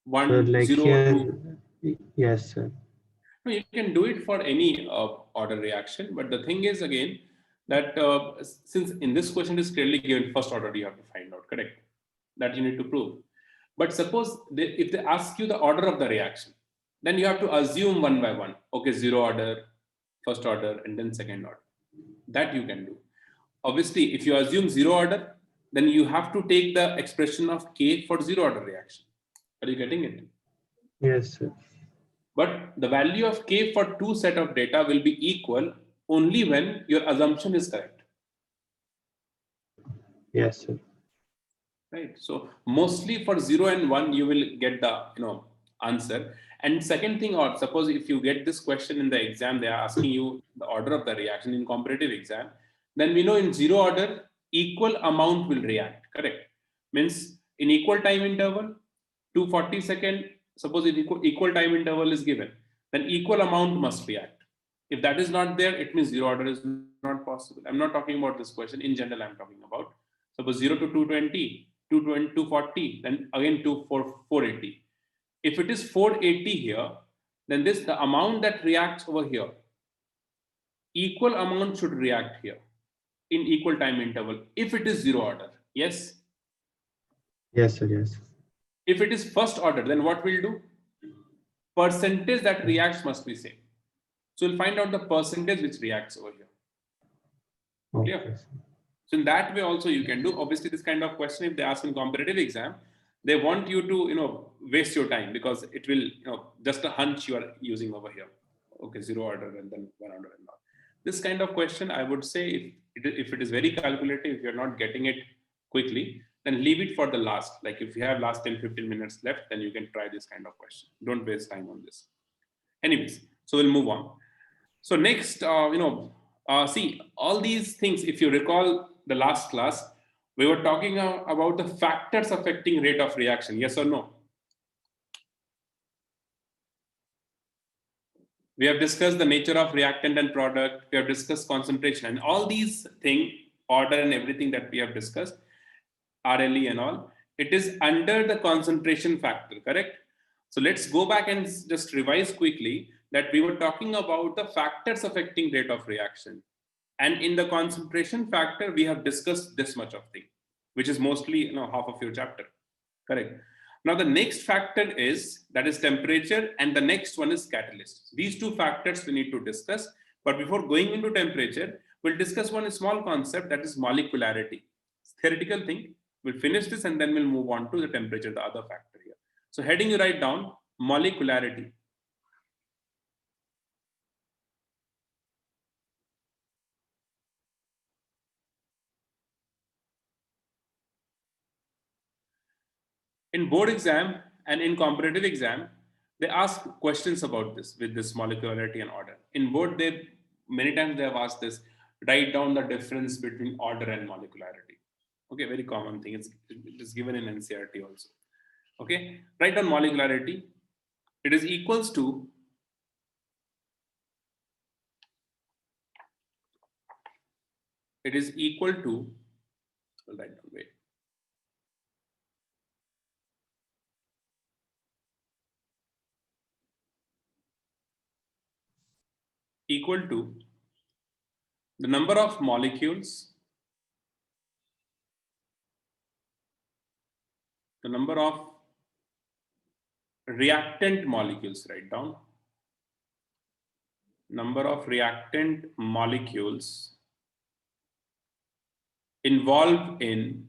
So 1, like 0, 2. here, yes, sir. No, you can do it for any order reaction, but the thing is again that since in this question it is clearly given first order, you have to find out, correct? That you need to prove. But suppose if they ask you the order of the reaction, then you have to assume one by one. Okay, zero order, first order, and then second order. That you can do. Obviously, if you assume zero order, then you have to take the expression of K for zero order reaction. Are you getting it? Yes, sir. But the value of K for two set of data will be equal only when your assumption is correct. Yes, sir. Right. So mostly for 0 and 1, you will get the answer. And second thing, or suppose if you get this question in the exam, they are asking you the order of the reaction in comparative exam, then we know in zero order, equal amount will react, correct? Means in equal time interval, 240 second, suppose if equal time interval is given, then equal amount must react. If that is not there, it means zero order is not possible. I'm not talking about this question. In general, I'm talking about. Suppose 0 to 220, 220, 240, then again 480. If it is 480 here, then the amount that reacts over here, equal amount should react here in equal time interval if it is zero order. Yes. Yes, sir. Yes. If it is first order, then what we'll do? Percentage that reacts must be same. So we'll find out the percentage which reacts over here. Clear? Okay. So in that way also you can do. Obviously, this kind of question, if they ask in competitive exam, they want you to waste your time because it will just a hunch you are using over here. Okay, zero order and then one order and all. This kind of question, I would say, if it is very calculative, if you're not getting it quickly, then leave it for the last. Like if you have last 10-15 minutes left, then you can try this kind of question. Don't waste time on this. Anyways, so we'll move on. So next, see all these things. If you recall the last class, we were talking about the factors affecting rate of reaction. Yes or no? We have discussed the nature of reactant and product. We have discussed concentration and all these things, order and everything that we have discussed, RLE and all. It is under the concentration factor, correct? So let's go back and just revise quickly that we were talking about the factors affecting rate of reaction. And in the concentration factor, we have discussed this much of thing, which is mostly half of your chapter, correct? Now the next factor is that is temperature, and the next one is catalyst. These two factors we need to discuss. But before going into temperature, we'll discuss one small concept, that is molecularity. It's theoretical thing. We'll finish this and then we'll move on to the temperature, the other factor here. So heading you write down molecularity. In board exam and in competitive exam, they ask questions about this with this molecularity and order. In board, they many times they have asked this, write down the difference between order and molecularity. Okay, very common thing. It is given in NCERT also. Okay, write down molecularity. It is equals to I'll write down, wait. Equal to the number of molecules, the number of reactant molecules, write down, number of reactant molecules involved in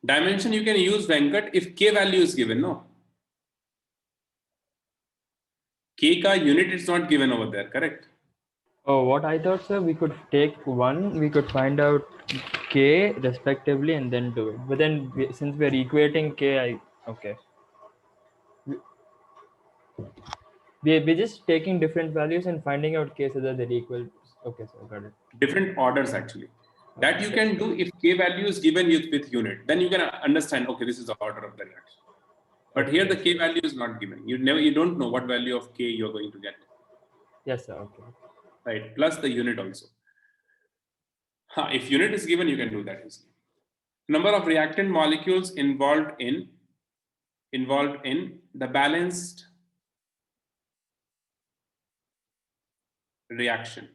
dimension. You can use Venkat if K value is given, no? K ka unit is not given over there, correct? Oh, what I thought, sir, we could take one, we could find out K respectively and then do it. But then since we're equating K, okay. We're just taking different values and finding out K so that they're equal. Okay, sir, got it. Different orders actually. That you can do if K value is given with unit. Then you can understand, okay, this is the order of the reaction. But here the K value is not given. You don't know what value of K you're going to get. Yes, sir. Okay. Right, plus the unit also. If unit is given, you can do that easily. Number of reactant molecules involved in the balanced reaction.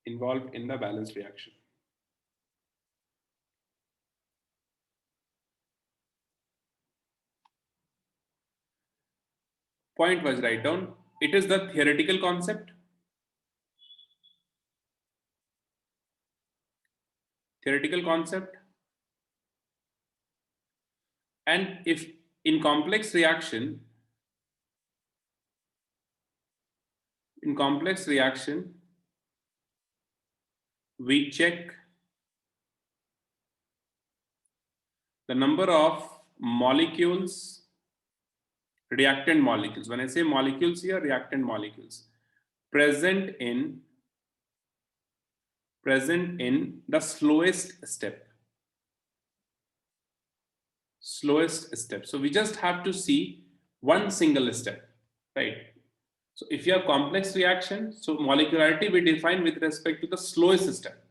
Involved in the balanced reaction. Point was write down. It is the theoretical concept. Theoretical concept. And if in complex reaction, we check the number of molecules, reactant molecules. When I say molecules here, reactant molecules present in the slowest step. So we just have to see one single step, right? So if you have complex reaction, so molecularity we define with respect to the slowest step,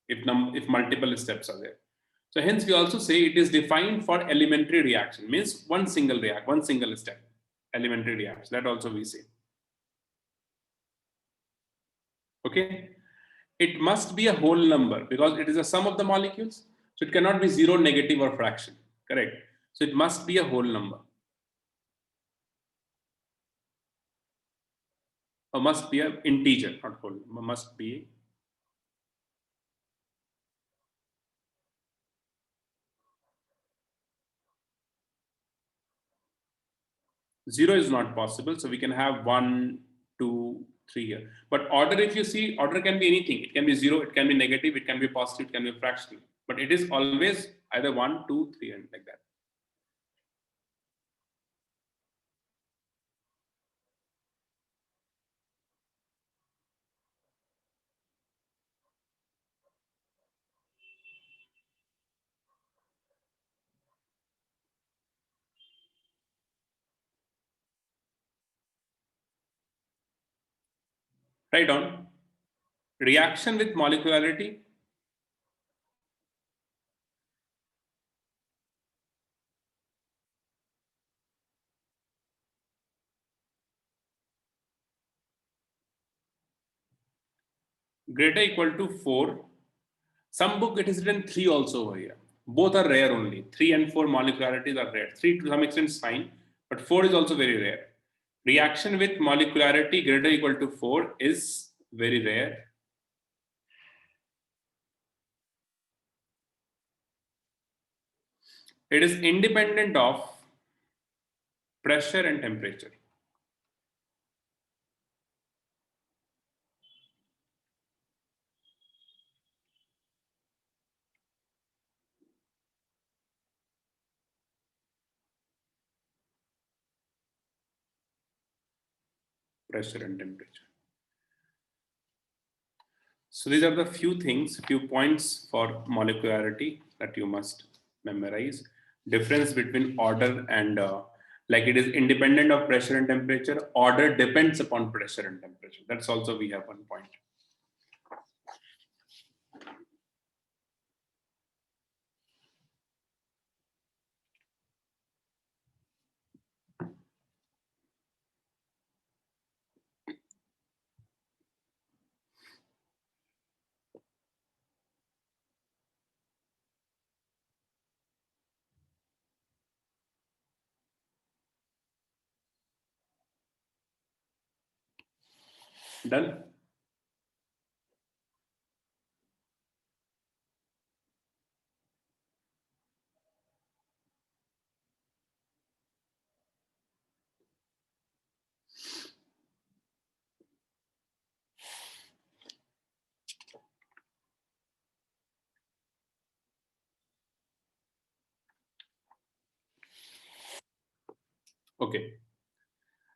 if multiple steps are there. So hence we also say it is defined for elementary reaction, means one single step, elementary reaction. That also we say. Okay. It must be a whole number because it is a sum of the molecules. So it cannot be zero, negative, or fraction. Correct. So it must be a whole number. Or must be an integer, not whole number. Must be. Zero is not possible. So we can have 1, 2, 3 here. But order, if you see, order can be anything. It can be zero, it can be negative, it can be positive, it can be fractional. But it is always either 1, 2, 3, and like that. Write down reaction with molecularity. Greater equal to 4. Some book it is written 3 also over here. Both are rare only. 3 and 4 molecularities are rare. 3 to some extent is fine, but 4 is also very rare. Reaction with molecularity greater equal to 4 is very rare. It is independent of pressure and temperature. Pressure and temperature. So these are the few points for molecularity that you must memorize. Difference between order and like it is independent of pressure and temperature. Order depends upon pressure and temperature. That's also we have one point. Done? Okay.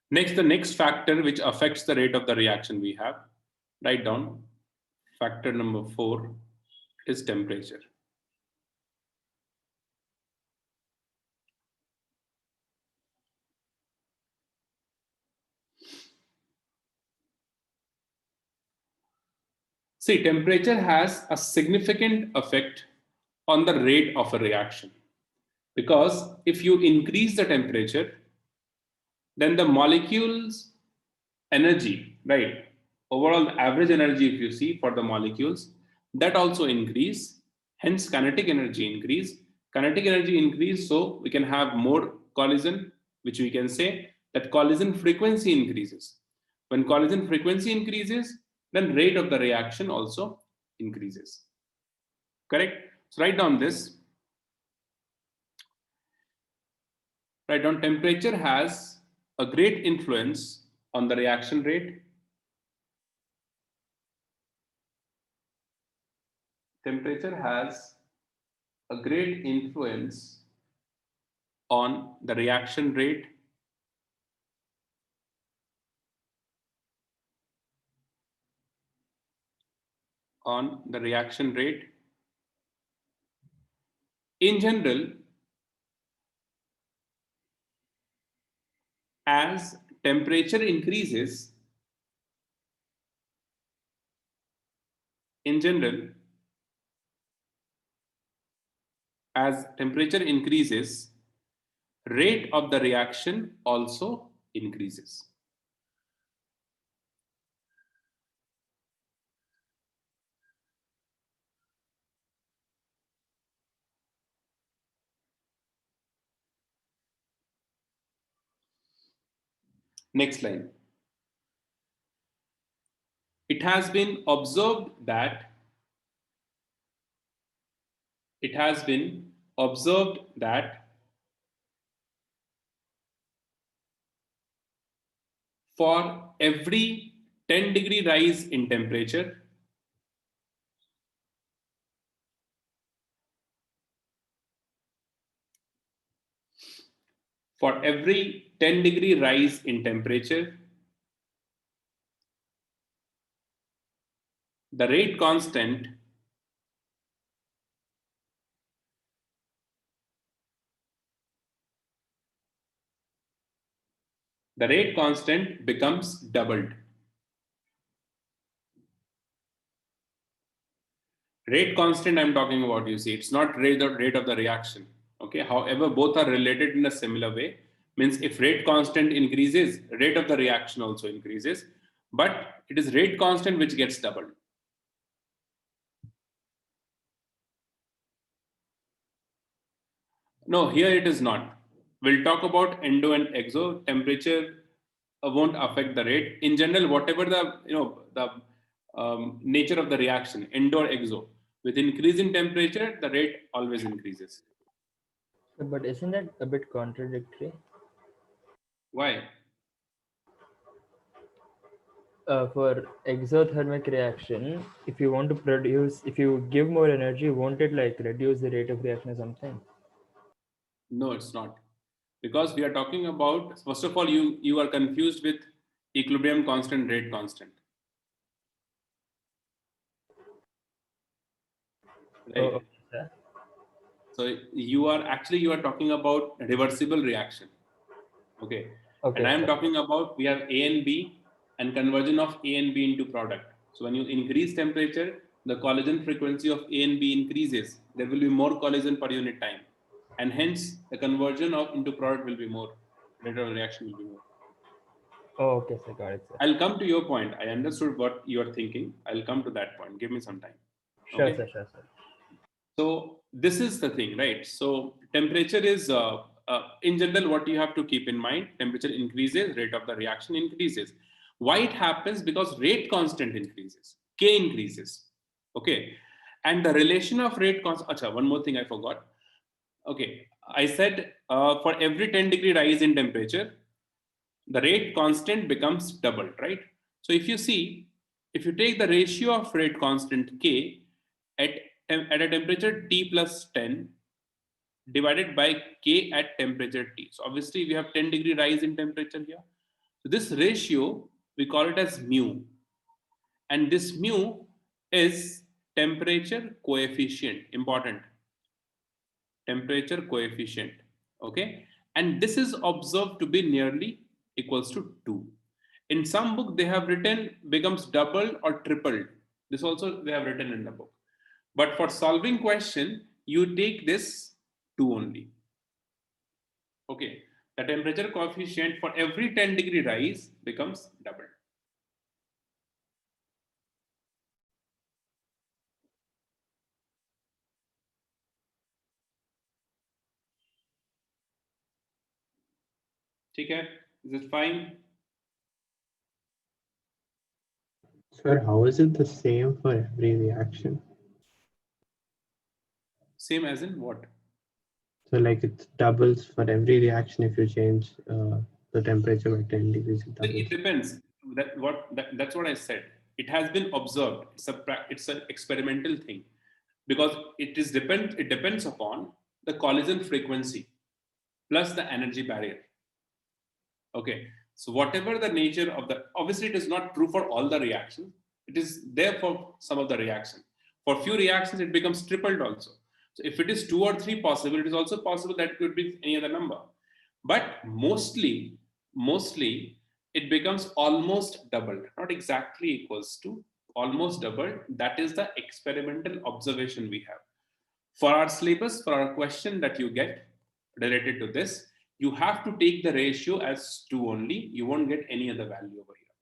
Next, the next factor which affects the rate of the reaction we have. Write down factor number 4 is temperature. See, temperature has a significant effect on the rate of a reaction, because if you increase the temperature, then the molecules energy, right? Overall, the average energy, if you see for the molecules, that also increase. Hence, kinetic energy increase. Kinetic energy increase, so we can have more collision, which we can say that collision frequency increases. When collision frequency increases, then rate of the reaction also increases. Correct? So write down this. Write down temperature has a great influence on the reaction rate. Temperature has a great influence on the reaction rate. On the reaction rate. In general, as temperature increases, in general, as temperature increases, rate of the reaction also increases. Next line. It has been observed that for every 10-degree rise in temperature, for every 10-degree rise in temperature, the rate constant becomes doubled. Rate constant I'm talking about, you see, it's not rate of the reaction. Okay, however, both are related in a similar way. Means if rate constant increases, rate of the reaction also increases, but it is rate constant which gets doubled. No, here it is not. We'll talk about endo and exo. Temperature won't affect the rate. In general, whatever the nature of the reaction, endo or exo, with increase in temperature, the rate always increases. But isn't that a bit contradictory? Why? For exothermic reaction, if you want to produce, if you give more energy, won't it like reduce the rate of reaction or something? No, it's not. Because we are talking about, first of all, you are confused with equilibrium constant, rate constant. Right? Oh, okay. So you are talking about reversible reaction. Okay. Okay. And I am talking about, we have A and B and conversion of A and B into product. So when you increase temperature, the collision frequency of A and B increases. There will be more collision per unit time. And hence the conversion into product will be more. Rate of reaction will be more. Oh, okay, sir. Got it, sir. I'll come to your point. I understood what you're thinking. I'll come to that point. Give me some time. Sure, Okay? sir. Sure, sir. So this is the thing, right? So temperature is, in general, what you have to keep in mind, temperature increases, rate of the reaction increases. Why it happens? Because rate constant increases, K increases, okay? And the relation of rate constant, acha, one more thing I forgot. Okay, I said for every 10-degree rise in temperature, the rate constant becomes doubled, right? So if you see, if you take the ratio of rate constant K at a temperature T plus 10 divided by K at temperature T. So obviously we have 10-degree rise in temperature here. So this ratio, we call it as mu. And this mu is temperature coefficient, important. Temperature coefficient, okay? And this is observed to be nearly equals to 2. In some book, they have written becomes doubled or tripled. This also they have written in the book. But for solving question, you take this 2 only. Okay, the temperature coefficient for every 10-degree rise becomes double. Okay, is it fine? Sir, how is it the same for every reaction? Same as in what? So like it doubles for every reaction if you change the temperature by 10 degrees, it doubles. It depends. That's what I said. It has been observed. It's an experimental thing because it depends upon the collision frequency plus the energy barrier. Okay, so whatever the nature of the, obviously it is not true for all the reactions. It is there for some of the reactions. For few reactions, it becomes tripled also. So if it is 2 or 3 possible, it is also possible that it could be any other number. But mostly it becomes almost doubled, not exactly equals to, almost doubled. That is the experimental observation we have. For our syllabus, for our question that you get related to this, you have to take the ratio as 2 only. You won't get any other value over here.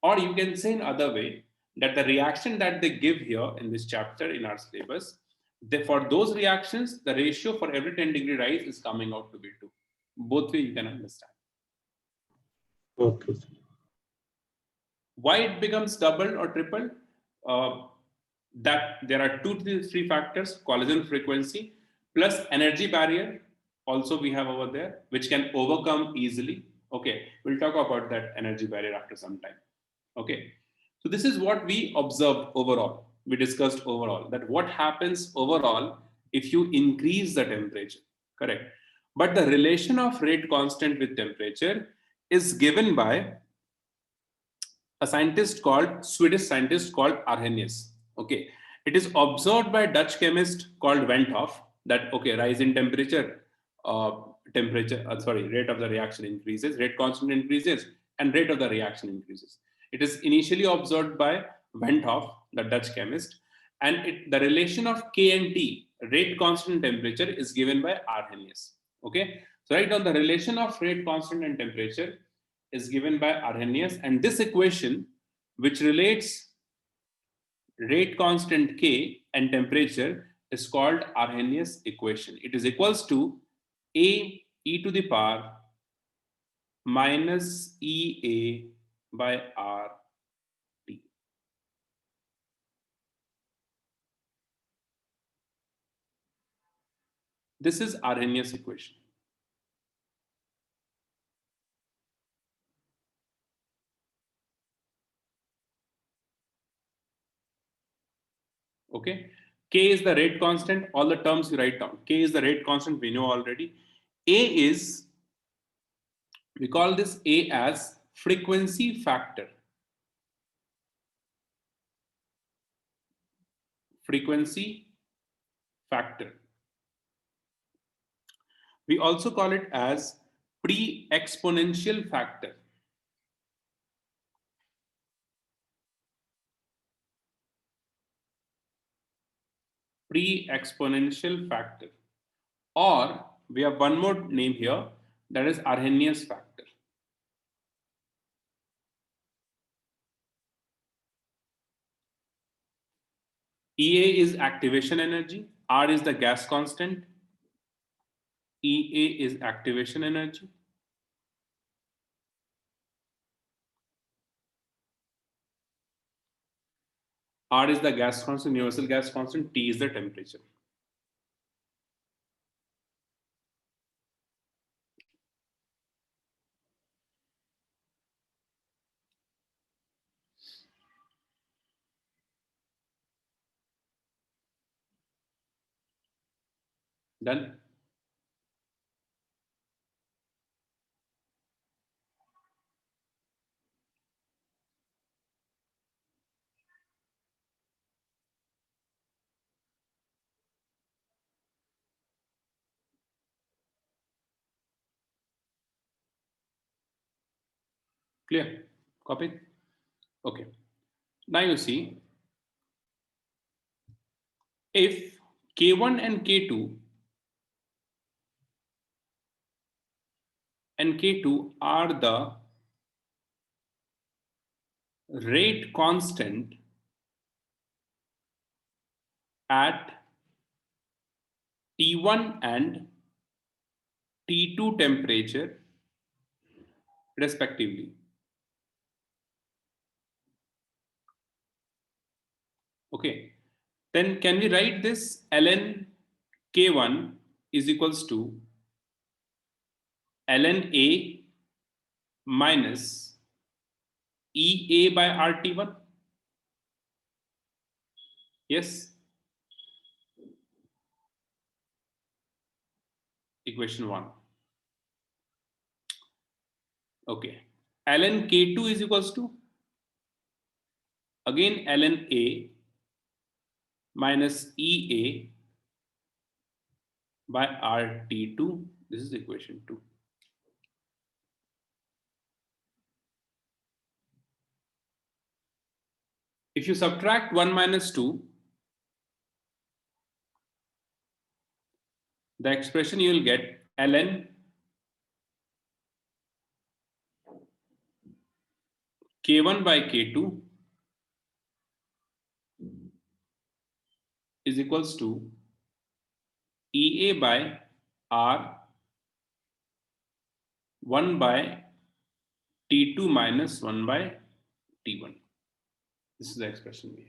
Or you can say in other way that the reaction that they give here in this chapter in our syllabus, for those reactions, the ratio for every 10-degree rise is coming out to be 2. Both way you can understand. Okay, sir. Why it becomes double or triple? That there are 2 to 3 factors: collision frequency plus energy barrier. Also, we have over there which can overcome easily. Okay, we'll talk about that energy barrier after some time. Okay, so this is what we observed overall. We discussed overall that what happens overall if you increase the temperature. Correct. But the relation of rate constant with temperature is given by a Swedish scientist called Arrhenius. Okay, it is observed by Dutch chemist called Van 't Hoff that rise in temperature, rate of the reaction increases, rate constant increases, and rate of the reaction increases. It is initially observed by Van 't Hoff, the Dutch chemist, and the relation of K and T, rate constant temperature, is given by Arrhenius. Okay, so write down the relation of rate constant and temperature is given by Arrhenius, and this equation, which relates rate constant K and temperature, is called Arrhenius equation. It is equals to A e to the power minus EA by R T. This is Arrhenius equation. Okay, K is the rate constant. All the terms you write down. K is the rate constant, we know already. A is, we call this A as frequency factor. Frequency factor. We also call it as pre-exponential factor. Pre-exponential factor. Or we have one more name here, that is Arrhenius factor. EA is activation energy, R is the gas constant, EA is activation energy. R is the gas constant, universal gas constant, T is the temperature. Done? Clear? Copy? Okay. Now you see, if K1 and K2 are the rate constant at T1 and T2 temperature respectively. Okay, then can we write this ln K1 is equals to ln A minus EA by RT1? Yes. Equation 1. Okay. ln K2 is equals to again ln A minus EA by RT2. This is equation 2. If you subtract 1 minus 2, the expression you will get ln K1 by K2 is equals to EA by R 1 by T2 minus 1 by T1. This is the expression we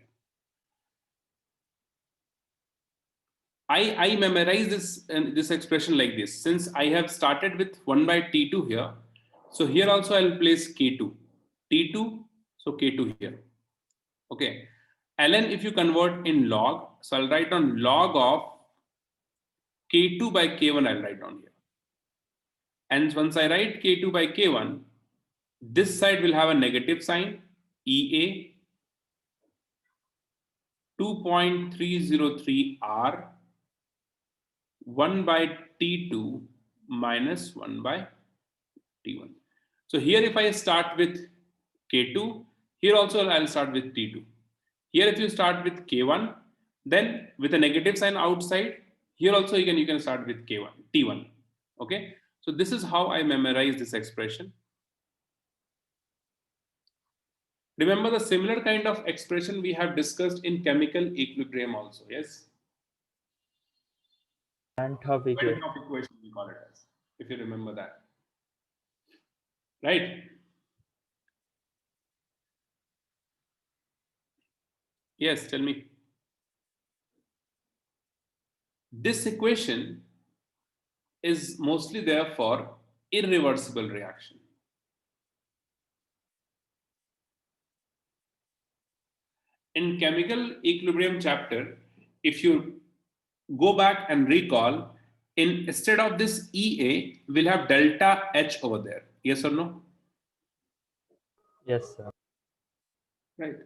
have. I memorize this expression like this. Since I have started with 1 by T2 here, so here also I'll place K2. T2, so K2 here. Okay. ln if you convert in log, so I'll write on log of K2 by K1 I'll write down here. And once I write K2 by K1, this side will have a negative sign, EA 2.303 R 1 by T2 minus 1 by T1. So here if I start with K2, here also I'll start with T2. Here if you start with K1, then with a negative sign outside, here also you can start with K1, T1. Okay, so this is how I memorize this expression. Remember the similar kind of expression we have discussed in chemical equilibrium also, yes? Van-Hoff equation. Van-Hoff equation we call it as, if you remember that. Right? Yes, tell me. This equation is mostly there for irreversible reaction. In chemical equilibrium chapter, if you go back and recall, instead of this EA, we'll have delta H over there. Yes or no? Yes, sir. Right.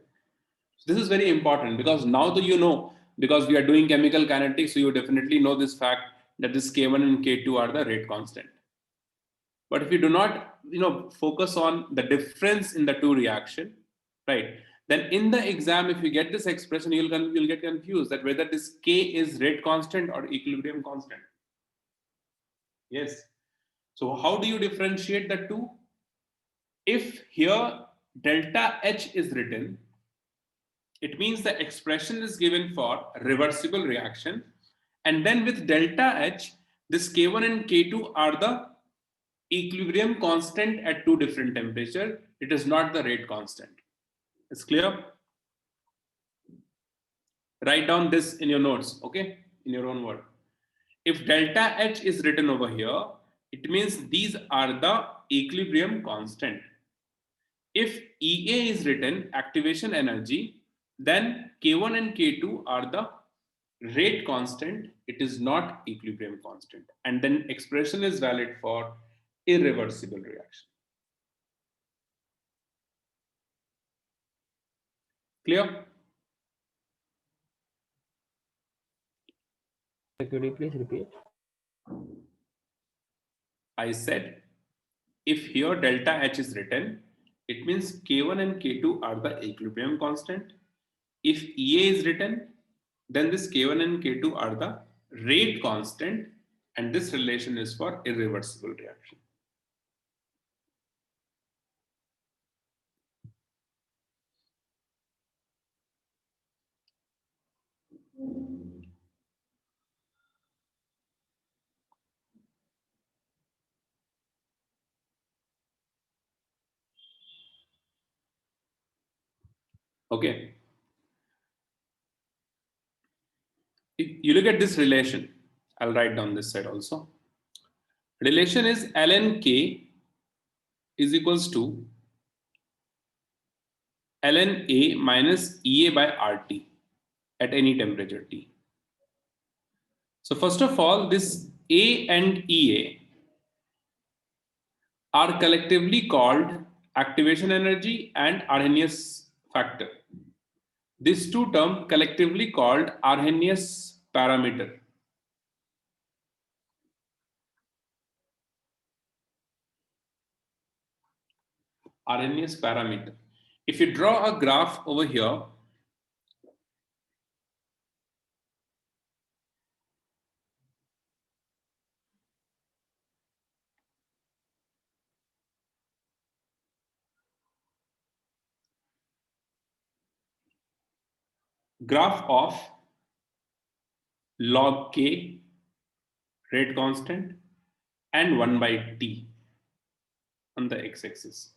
So this is very important because now that you know, because we are doing chemical kinetics, so you definitely know this fact that this K1 and K2 are the rate constant. But if you do not, focus on the difference in the two reaction, right? Then in the exam, if you get this expression, you'll get confused that whether this K is rate constant or equilibrium constant. Yes. So how do you differentiate the two? If here delta H is written, it means the expression is given for reversible reaction. And then with delta H, this K1 and K2 are the equilibrium constant at two different temperatures. It is not the rate constant. It's clear? Write down this in your notes, okay? In your own word. If delta H is written over here, it means these are the equilibrium constant. If EA is written, activation energy, then K1 and K2 are the rate constant. It is not equilibrium constant. And then expression is valid for irreversible reaction. Clear? Could you please repeat? I said, if here delta H is written, it means K1 and K2 are the equilibrium constant. If EA is written, then this K1 and K2 are the rate constant, and this relation is for irreversible reaction. Okay. If you look at this relation, I'll write down this side also. Relation is ln K is equals to ln A minus EA by RT at any temperature T. So first of all, this A and EA are collectively called activation energy and Arrhenius factor. These two terms collectively called Arrhenius parameter. Arrhenius parameter. If you draw a graph over here, graph of log K, rate constant, and 1 by T on the x-axis.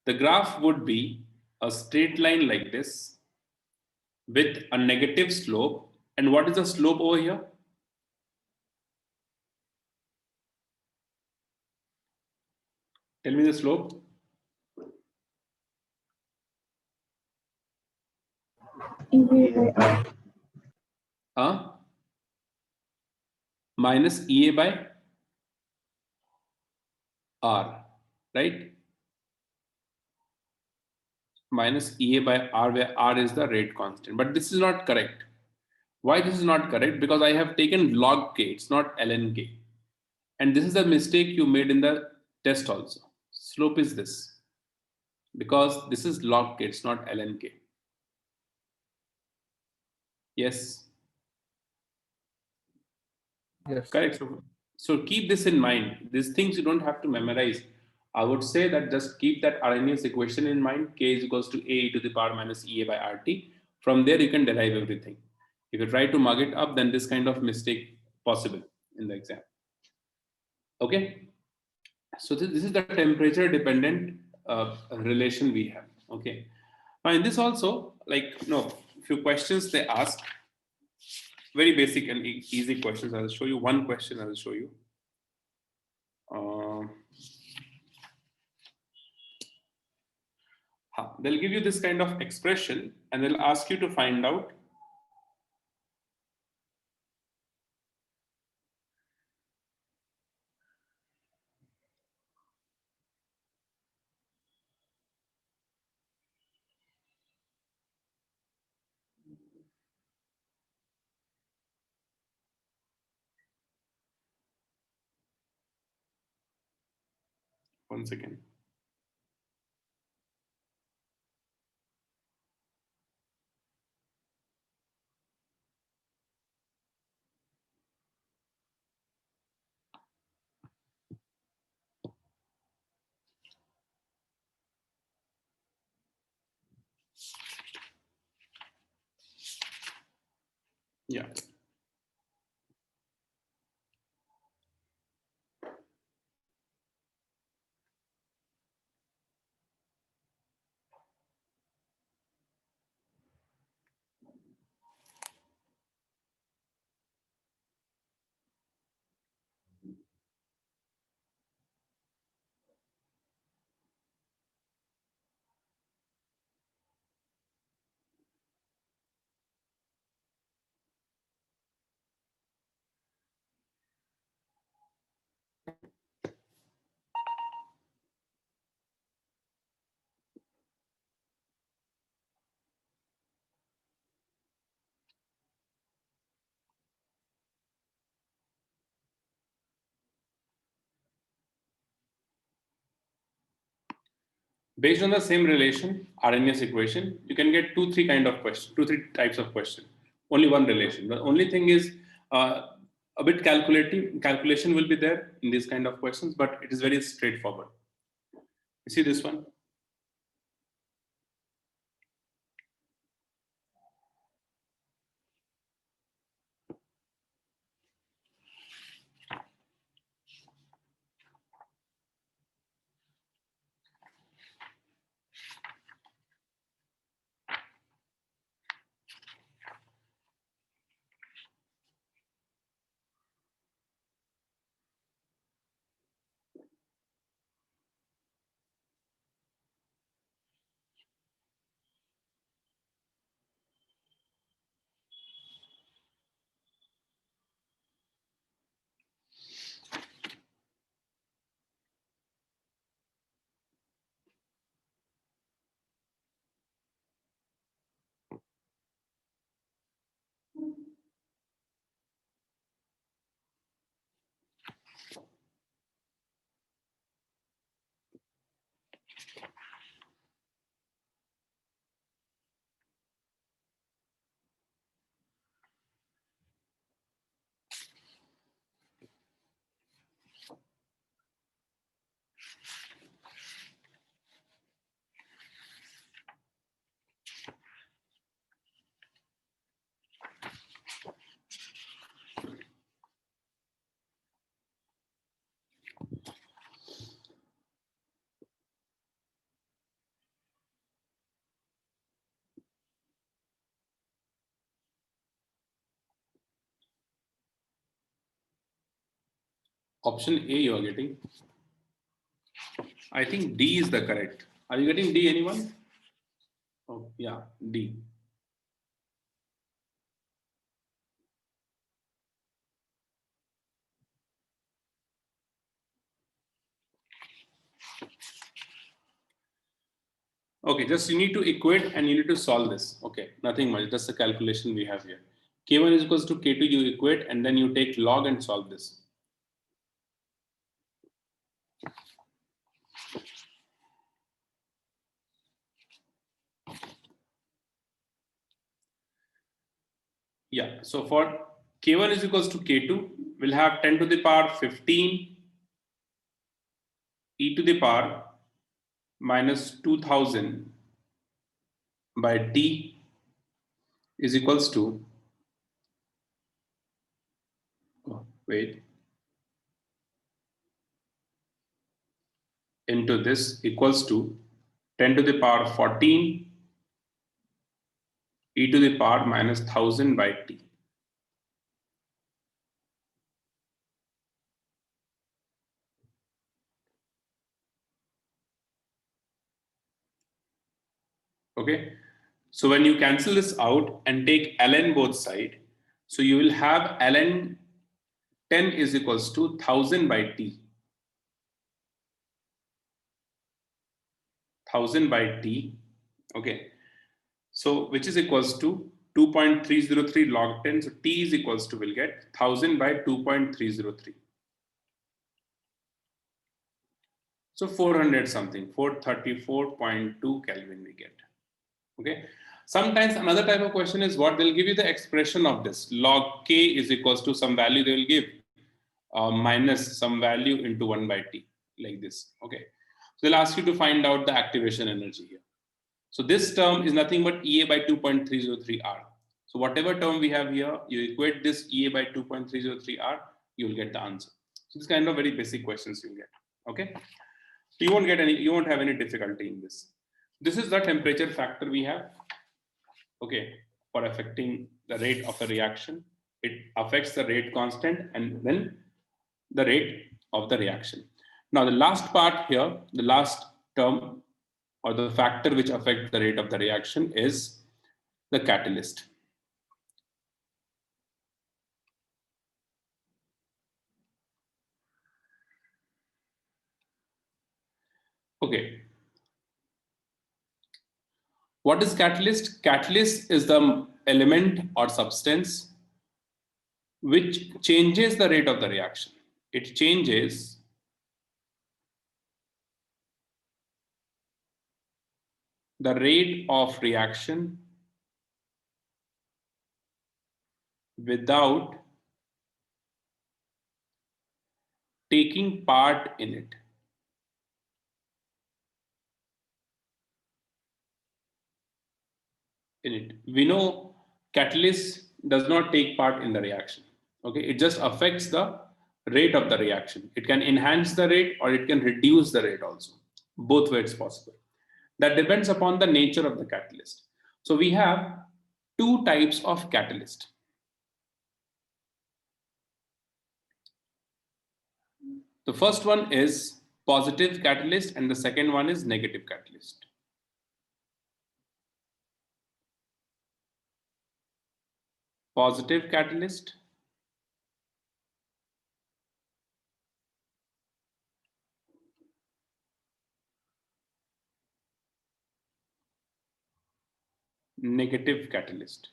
The graph would be a straight line like this with a negative slope. And what is the slope over here? Tell me the slope. EA by R. Minus EA by R, right? Minus EA by R, where R is the rate constant. But this is not correct. Why this is not correct? Because I have taken log K, it's not ln K. And this is a mistake you made in the test also. Slope is this. Because this is log K, it's not ln K. Yes. Yes. Correct. So keep this in mind. These things you don't have to memorize. I would say that just keep that Arrhenius equation in mind. K is equals to A to the power minus EA by RT. From there, you can derive everything. If you try to mug it up, then this kind of mistake possible in the exam. Okay. So this is the temperature dependent relation we have. Okay. Now in this also, like, few questions they ask. Very basic and easy questions. I'll show you one question. I'll show you. They'll give you this kind of expression and they'll ask you to find out one second. Yeah. Based on the same relation, Arrhenius equation, you can get two, three types of question. Only one relation. The only thing is a bit calculation will be there in these kind of questions, but it is very straightforward. You see this one? Option A you are getting. I think D is the correct. Are you getting D, anyone? Oh, yeah, D. Okay, just you need to equate and you need to solve this. Okay, nothing much, just a calculation we have here. K1 is equals to K2, you equate and then you take log and solve this. Yeah, so for K1 is equals to K2, we'll have 10 to the power 15 e to the power minus 2000 by t is equals to, into this equals to 10 to the power 14 e to the power minus 1000 by t. Okay, so when you cancel this out and take ln both side, so you will have ln 10 is equals to 1000 by t. 1000 by t. Okay, so which is equals to 2.303 log 10. So t is equals to, we'll get 1000 by 2.303. So 400 something, 434.2 Kelvin we get. Okay. Sometimes another type of question is what they'll give you the expression of this. Log K is equals to some value they will give minus some value into 1 by T, like this. Okay. So they'll ask you to find out the activation energy here. So this term is nothing but EA by 2.303 R. So whatever term we have here, you equate this EA by 2.303 R, you will get the answer. So it's kind of very basic questions you'll get. Okay. So you won't have any difficulty in this. This is the temperature factor we have. Okay, for affecting the rate of a reaction. It affects the rate constant and then the rate of the reaction. Now the last part here, the last term or the factor which affects the rate of the reaction is the catalyst. Okay. What is catalyst? Catalyst is the element or substance which changes the rate of the reaction. It changes the rate of reaction without taking part in it. We know catalyst does not take part in the reaction. Okay, it just affects the rate of the reaction. It can enhance the rate or it can reduce the rate also. Both ways possible. That depends upon the nature of the catalyst. So we have two types of catalyst. The first one is positive catalyst and the second one is negative catalyst. Positive catalyst negative catalyst.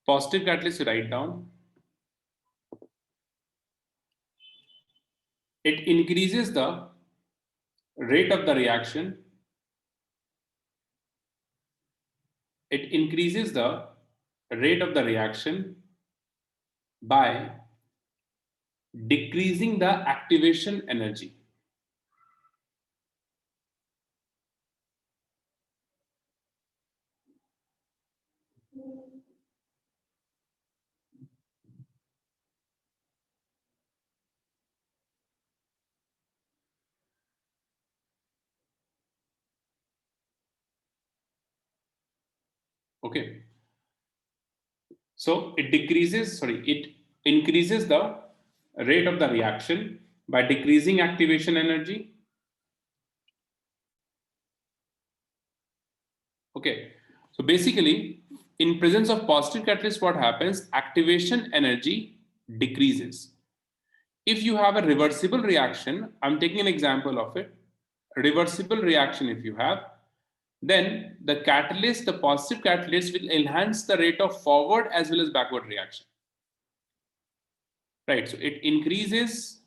Positive catalyst, you write down. It increases the rate of the reaction. It increases the rate of the reaction by decreasing the activation energy. Okay. So it increases the rate of the reaction by decreasing activation energy. Okay. So basically, in presence of positive catalyst, what happens? Activation energy decreases. If you have a reversible reaction, I'm taking an example of it. A reversible reaction, if you have, then the catalyst, the positive catalyst, will enhance the rate of forward as well as backward reaction. Right, so it increases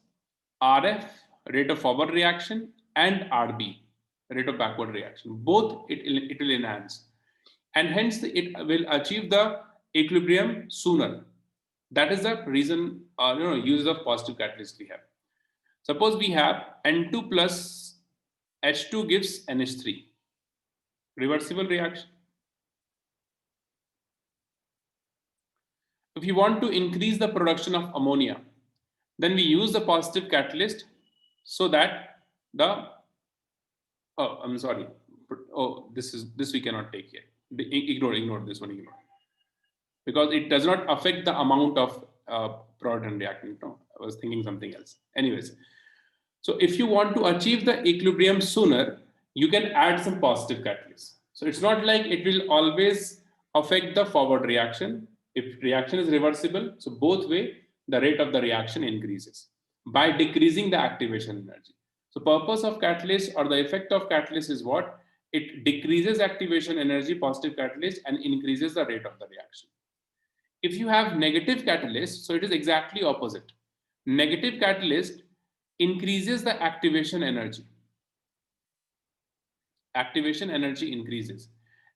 RF, rate of forward reaction, and RB, rate of backward reaction. Both it will enhance, and hence it will achieve the equilibrium sooner. That is the reason, use of positive catalyst we have. Suppose we have N2 plus H2 gives NH3. Reversible reaction. If you want to increase the production of ammonia, then we use the positive catalyst so that the, oh, I'm sorry. Oh, this we cannot take here. Ignore this one, ignore. Because it does not affect the amount of product and reactant. No, I was thinking something else. Anyways, so if you want to achieve the equilibrium sooner, you can add some positive catalyst. So it's not like it will always affect the forward reaction. If reaction is reversible, so both way, the rate of the reaction increases by decreasing the activation energy. So purpose of catalyst or the effect of catalyst is what? It decreases activation energy, positive catalyst, and increases the rate of the reaction. If you have negative catalyst, so it is exactly opposite. Negative catalyst increases the activation energy. Activation energy increases.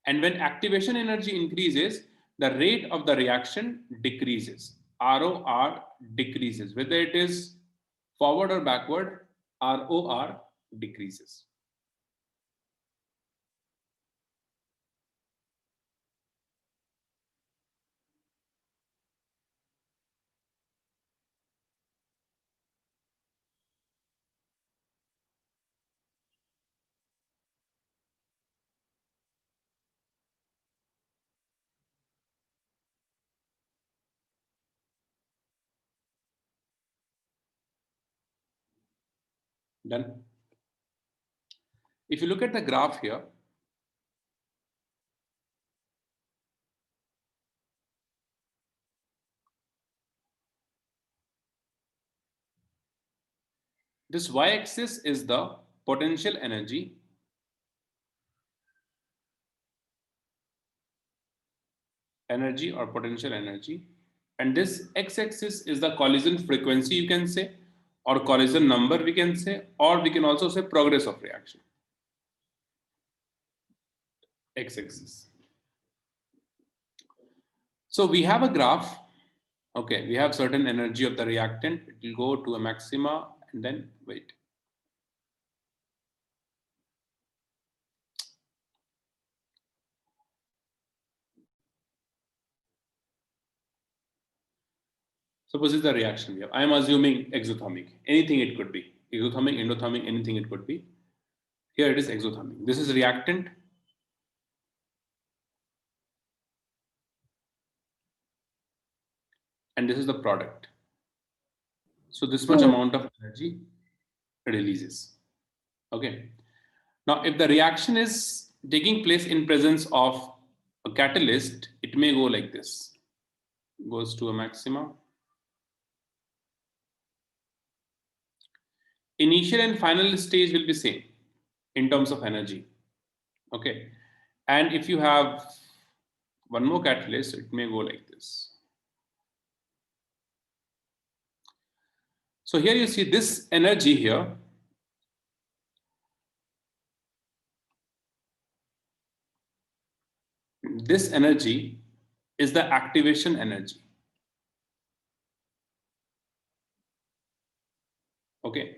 And when activation energy increases, the rate of the reaction decreases. ROR decreases. Whether it is forward or backward, ROR decreases. Done. If you look at the graph here, this y-axis is the potential energy. Energy or potential energy. And this x-axis is the collision frequency, you can say, or collision number, we can say, or we can also say progress of reaction. X-axis. So we have a graph. Okay, we have certain energy of the reactant. It will go to a maxima and then wait. Suppose it's the reaction we have. I am assuming exothermic. Anything it could be. Exothermic, endothermic, anything it could be. Here it is exothermic. This is reactant. And this is the product. So this much amount of energy releases. Okay. Now, if the reaction is taking place in presence of a catalyst, it may go like this. Goes to a maxima. Initial and final stage will be same in terms of energy. Okay. And if you have one more catalyst, it may go like this. So here you see this energy here. This energy is the activation energy. Okay.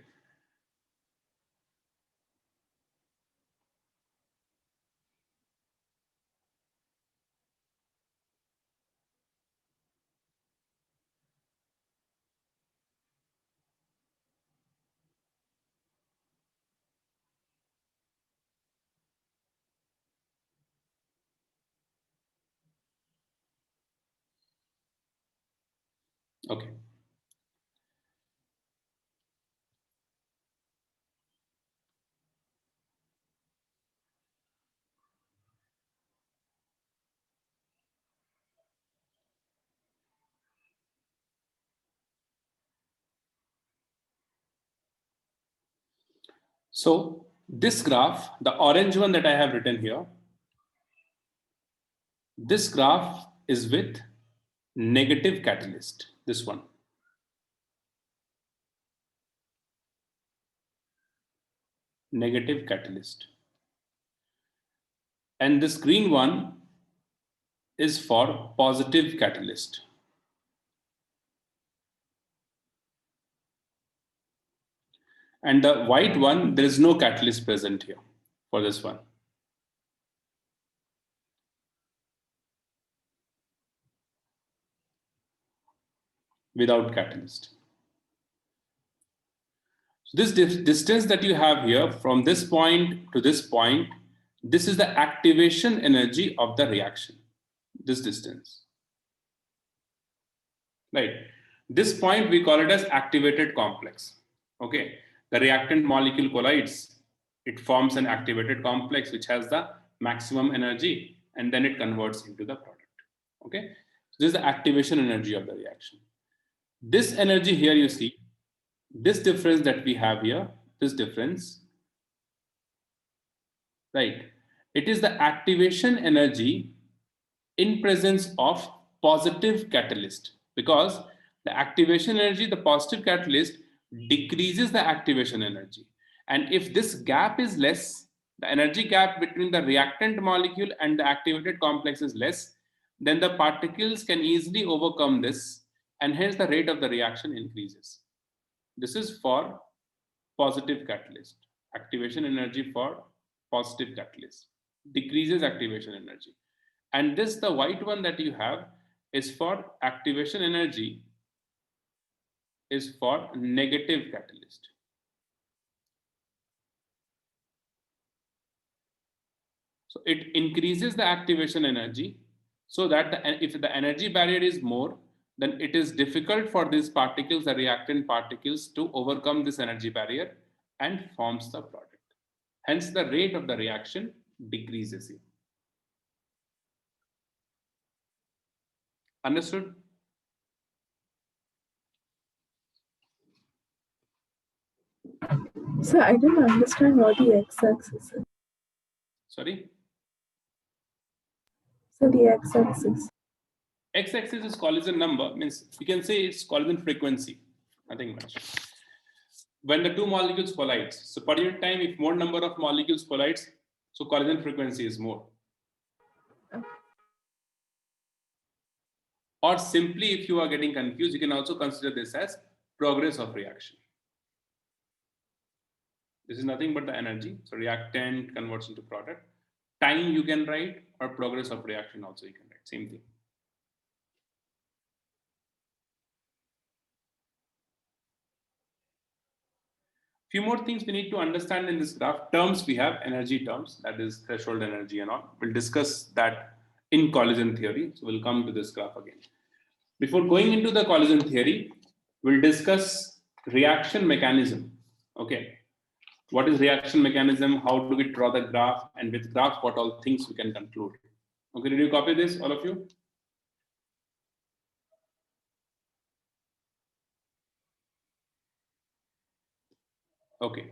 Okay. So this graph, the orange one that I have written here, this graph is with negative catalyst, this one. Negative catalyst. And this green one is for positive catalyst. And the white one, there is no catalyst present here for this one. Without catalyst. So this distance that you have here from this point to this point, this is the activation energy of the reaction, this distance. Right. This point we call it as activated complex. Okay. The reactant molecule collides. It forms an activated complex which has the maximum energy and then it converts into the product. Okay. So this is the activation energy of the reaction. This energy here you see, this difference that we have here, this difference, right? It is the activation energy in presence of positive catalyst, because the activation energy, the positive catalyst decreases the activation energy. And if this gap is less, the energy gap between the reactant molecule and the activated complex is less, then the particles can easily overcome this and hence the rate of the reaction increases. This is for positive catalyst. Activation energy for positive catalyst decreases activation energy. And this, the white one that you have, is for activation energy is for negative catalyst. So it increases the activation energy so that if the energy barrier is more, then it is difficult for these particles, the reactant particles, to overcome this energy barrier and forms the product. Hence, the rate of the reaction decreases here. Understood? So I didn't understand what the x-axis is. Sorry? So the x-axis. X-axis is collision number, means you can say it's collision frequency, nothing much. When the two molecules collide, so per unit time, if more number of molecules collides, so collision frequency is more. Or simply, if you are getting confused, you can also consider this as progress of reaction. This is nothing but the energy. So reactant converts into product. Time you can write, or progress of reaction also you can write. Same thing. Few more things we need to understand in this graph. Terms we have, energy terms, that is threshold energy and all. We'll discuss that in collision theory. So we'll come to this graph again. Before going into the collision theory, we'll discuss reaction mechanism. Okay. What is reaction mechanism? How do we draw the graph? And with graph, what all things we can conclude? Okay, did you copy this, all of you? Okay.